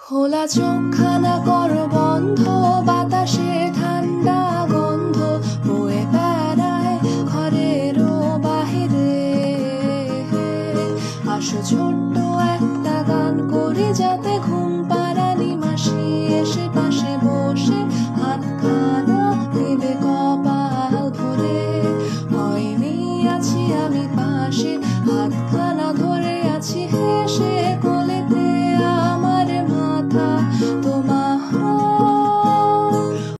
খোলা চোখখানা করো বন্ধ, বাতাসে ঠান্ডা গন্ধ বয়ে বেড়ায় ঘরেরও বাহিরে। আসো ছোট্ট একটা গান করি, যাতে ঘুম পাড়ানি মাসি এসে পাশে বসে হাতখানা দেবে কপাল ভরে। হয়নি আছি আমি পাশে, হাতখানা ধরে আছি হে